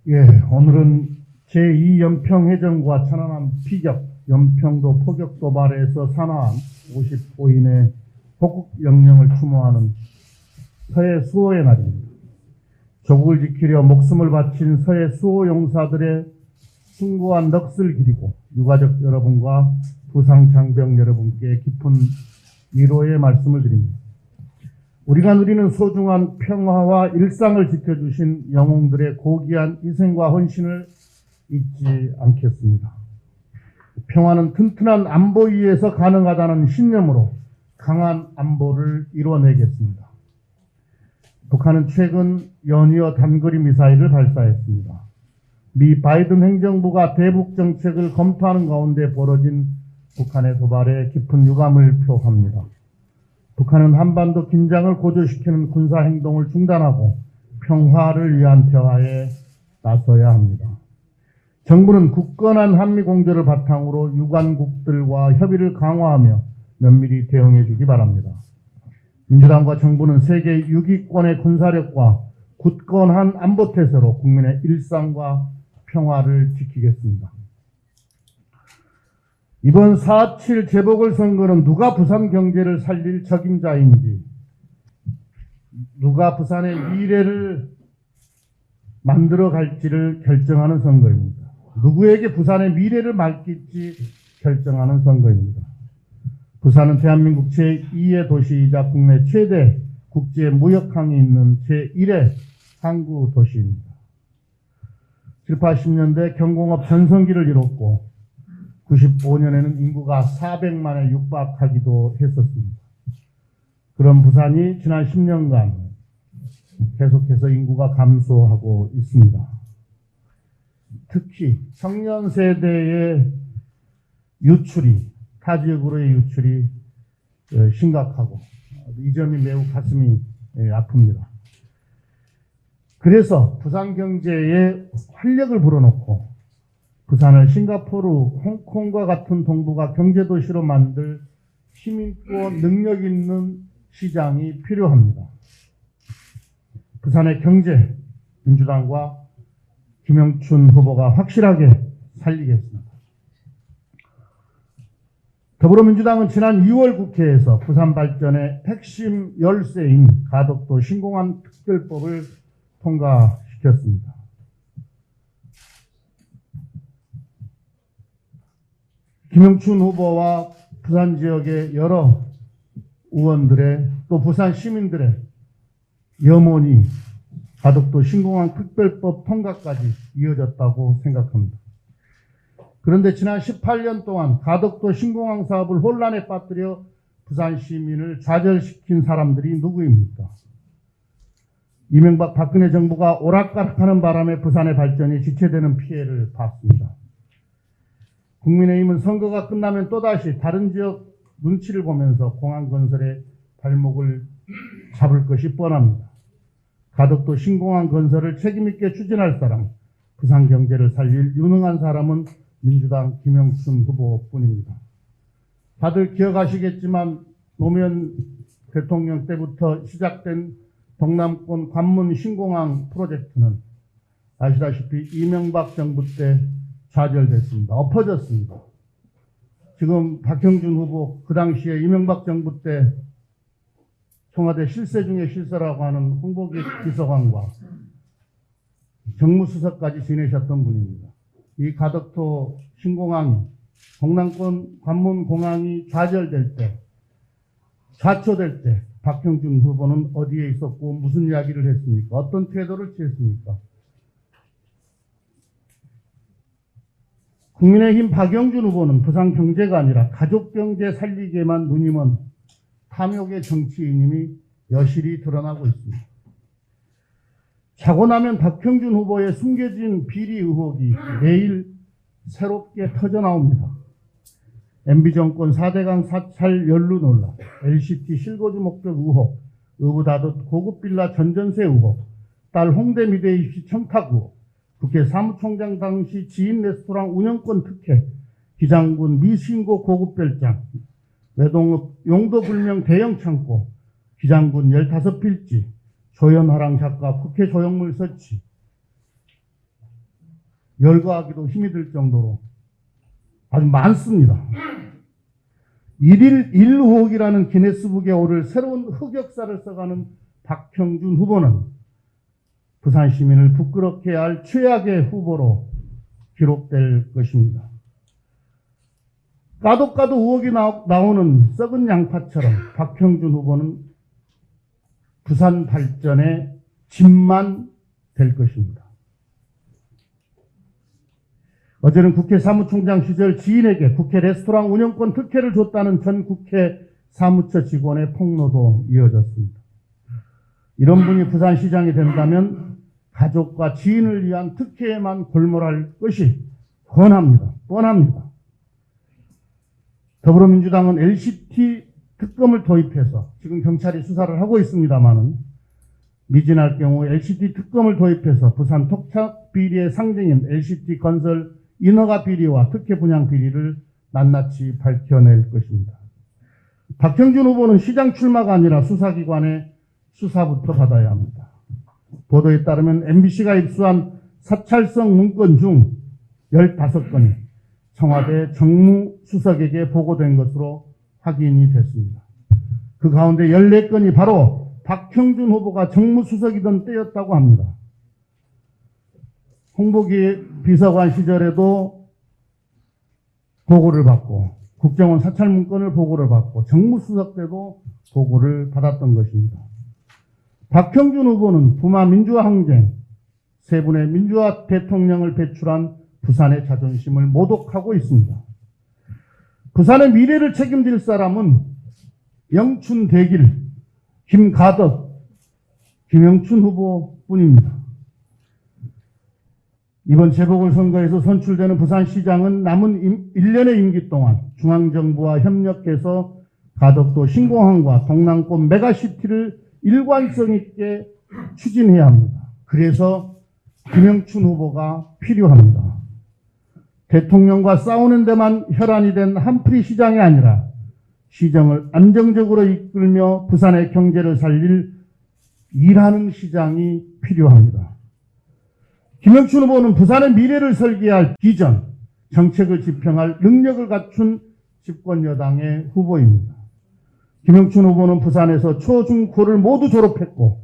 예, 오늘은 제2연평해전과 천안함 피격, 연평도 포격 도발에서 사망한 55인의 복국 영령을 추모하는 서해 수호의 날입니다. 조국을 지키려 목숨을 바친 서해 수호 용사들의 숭고한 넋을 기리고 유가족 여러분과 부상 장병 여러분께 깊은 위로의 말씀을 드립니다. 우리가 누리는 소중한 평화와 일상을 지켜주신 영웅들의 고귀한 희생과 헌신을 잊지 않겠습니다. 평화는 튼튼한 안보 위에서 가능하다는 신념으로 강한 안보를 이뤄내겠습니다. 북한은 최근 연이어 단거리 미사일을 발사했습니다. 미 바이든 행정부가 대북 정책을 검토하는 가운데 벌어진 북한의 도발에 깊은 유감을 표합니다. 북한은 한반도 긴장을 고조시키는 군사 행동을 중단하고 평화를 위한 대화에 나서야 합니다. 정부는 굳건한 한미 공조를 바탕으로 유관국들과 협의를 강화하며 면밀히 대응해 주기 바랍니다. 민주당과 정부는 세계 6위권의 군사력과 굳건한 안보태세로 국민의 일상과 평화를 지키겠습니다. 이번 4.7 재보궐선거는 누가 부산 경제를 살릴 적임자인지, 누가 부산의 미래를 만들어 갈지를 결정하는 선거입니다. 누구에게 부산의 미래를 맡길지 결정하는 선거입니다. 부산은 대한민국 제2의 도시이자 국내 최대 국제 무역항이 있는 제1의 항구 도시입니다. 7, 80년대 경공업 전성기를 이뤘고 95년에는 인구가 400만에 육박하기도 했었습니다. 그런 부산이 지난 10년간 계속해서 인구가 감소하고 있습니다. 특히 청년 세대의 유출이, 타 지역으로의 유출이 심각하고 이 점이 매우 가슴이 아픕니다. 그래서 부산 경제에 활력을 불어넣고 부산을 싱가포르, 홍콩과 같은 동북아 경제도시로 만들 힘있고 능력 있는 시장이 필요합니다. 부산의 경제, 민주당과 김영춘 후보가 확실하게 살리겠습니다. 더불어민주당은 지난 2월 국회에서 부산 발전의 핵심 열쇠인 가덕도 신공항 특별법을 통과시켰습니다. 김영춘 후보와 부산 지역의 여러 의원들의 또 부산 시민들의 염원이 가덕도 신공항 특별법 통과까지 이어졌다고 생각합니다. 그런데 지난 18년 동안 가덕도 신공항 사업을 혼란에 빠뜨려 부산 시민을 좌절시킨 사람들이 누구입니까? 이명박 박근혜 정부가 오락가락하는 바람에 부산의 발전이 지체되는 피해를 봤습니다. 국민의힘은 선거가 끝나면 또다시 다른 지역 눈치를 보면서 공항 건설에 발목을 잡을 것이 뻔합니다. 가덕도 신공항 건설을 책임있게 추진할 사람, 부산 경제를 살릴 유능한 사람은 민주당 김영춘 후보뿐입니다. 다들 기억하시겠지만 노무현 대통령 때부터 시작된 동남권 관문 신공항 프로젝트는 아시다시피 이명박 정부 때 좌절됐습니다. 엎어졌습니다. 지금 박형준 후보, 그 당시에 이명박 정부 때 청와대 실세 중에 실세라고 하는 홍보기 비서관과 정무수석까지 지내셨던 분입니다. 이 가덕도 신공항이, 동남권 관문 공항이 좌절될 때, 좌초될 때 박형준 후보는 어디에 있었고 무슨 이야기를 했습니까? 어떤 태도를 취했습니까? 국민의힘 박영준 후보는 부산 경제가 아니라 가족 경제 살리기에만 눈이 먼 탐욕의 정치인임이 여실히 드러나고 있습니다. 자고 나면 박형준 후보의 숨겨진 비리 의혹이 매일 새롭게 터져나옵니다. MB정권 4대강 사찰 연루 논란, LCT 실거주 목적 의혹, 의붓다듯 고급 빌라 전전세 의혹, 딸 홍대 미대 입시 청탁 의혹, 국회 사무총장 당시 지인 레스토랑 운영권 특혜, 기장군 미신고 고급 별장, 외동읍 용도불명 대형 창고, 기장군 15필지, 조연화랑 작가 국회 조형물 설치, 열거하기도 힘이 들 정도로 아주 많습니다. 1일 1호기라는 기네스북에 오를 새로운 흑역사를 써가는 박형준 후보는 부산 시민을 부끄럽게 할 최악의 후보로 기록될 것입니다. 까도 의혹이 나오는 썩은 양파처럼 박형준 후보는 부산 발전의 짐만 될 것입니다. 어제는 국회 사무총장 시절 지인에게 국회 레스토랑 운영권 특혜를 줬다는 전 국회 사무처 직원의 폭로도 이어졌습니다. 이런 분이 부산시장이 된다면 가족과 지인을 위한 특혜에만 골몰할 것이 뻔합니다. 더불어민주당은 LCT 특검을 도입해서 지금 경찰이 수사를 하고 있습니다만은 미진할 경우 LCT 특검을 도입해서 부산 토착 비리의 상징인 LCT 건설 인허가 비리와 특혜 분양 비리를 낱낱이 밝혀낼 것입니다. 박형준 후보는 시장 출마가 아니라 수사기관의 수사부터 받아야 합니다. 보도에 따르면 MBC가 입수한 사찰성 문건 중 15건이 청와대 정무수석에게 보고된 것으로 확인이 됐습니다. 그 가운데 14건이 바로 박형준 후보가 정무수석이던 때였다고 합니다. 홍보기 비서관 시절에도 보고를 받고 국정원 사찰문건을 보고를 받고 정무수석 때도 보고를 받았던 것입니다. 박형준 후보는 부마 민주화 항쟁, 세 분의 민주화 대통령을 배출한 부산의 자존심을 모독하고 있습니다. 부산의 미래를 책임질 사람은 영춘대길, 김가덕, 김영춘 후보뿐입니다. 이번 재보궐선거에서 선출되는 부산시장은 남은 1년의 임기 동안 중앙정부와 협력해서 가덕도 신공항과 동남권 메가시티를 일관성 있게 추진해야 합니다. 그래서 김영춘 후보가 필요합니다. 대통령과 싸우는 데만 혈안이 된 한풀이 시장이 아니라 시정을 안정적으로 이끌며 부산의 경제를 살릴 일하는 시장이 필요합니다. 김영춘 후보는 부산의 미래를 설계할 비전, 정책을 지평할 능력을 갖춘 집권여당의 후보입니다. 김영춘 후보는 부산에서 초, 중, 고를 모두 졸업했고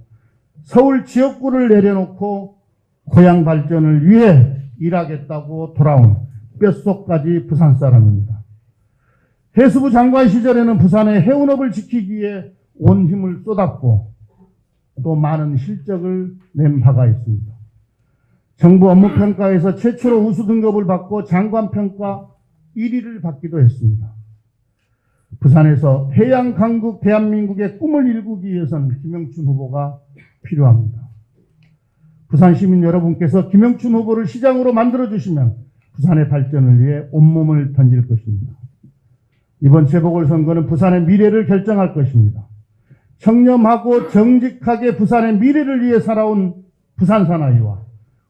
서울 지역구를 내려놓고 고향 발전을 위해 일하겠다고 돌아온 뼛속까지 부산 사람입니다. 해수부 장관 시절에는 부산의 해운업을 지키기 위해 온 힘을 쏟았고 또 많은 실적을 낸 바가 있습니다. 정부 업무평가에서 최초로 우수 등급을 받고 장관평가 1위를 받기도 했습니다. 부산에서 해양 강국 대한민국의 꿈을 이루기 위해서는 김영춘 후보가 필요합니다. 부산 시민 여러분께서 김영춘 후보를 시장으로 만들어주시면 부산의 발전을 위해 온몸을 던질 것입니다. 이번 재보궐선거는 부산의 미래를 결정할 것입니다. 청렴하고 정직하게 부산의 미래를 위해 살아온 부산 사나이와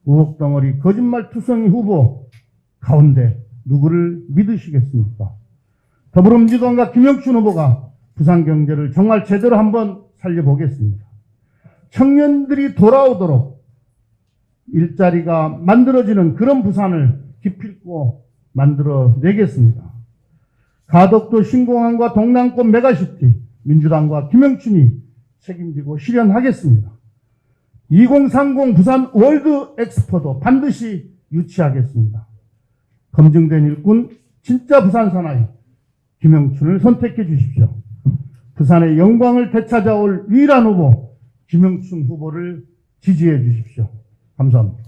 의혹덩어리 거짓말투성이 후보 가운데 누구를 믿으시겠습니까? 더불어민주당과 김영춘 후보가 부산 경제를 정말 제대로 한번 살려보겠습니다. 청년들이 돌아오도록 일자리가 만들어지는 그런 부산을 기필코 만들어내겠습니다. 가덕도 신공항과 동남권 메가시티 민주당과 김영춘이 책임지고 실현하겠습니다. 2030 부산 월드 엑스포도 반드시 유치하겠습니다. 검증된 일꾼 진짜 부산 사나이 김영춘을 선택해 주십시오. 부산의 영광을 되찾아올 유일한 후보 김영춘 후보를 지지해 주십시오. 감사합니다.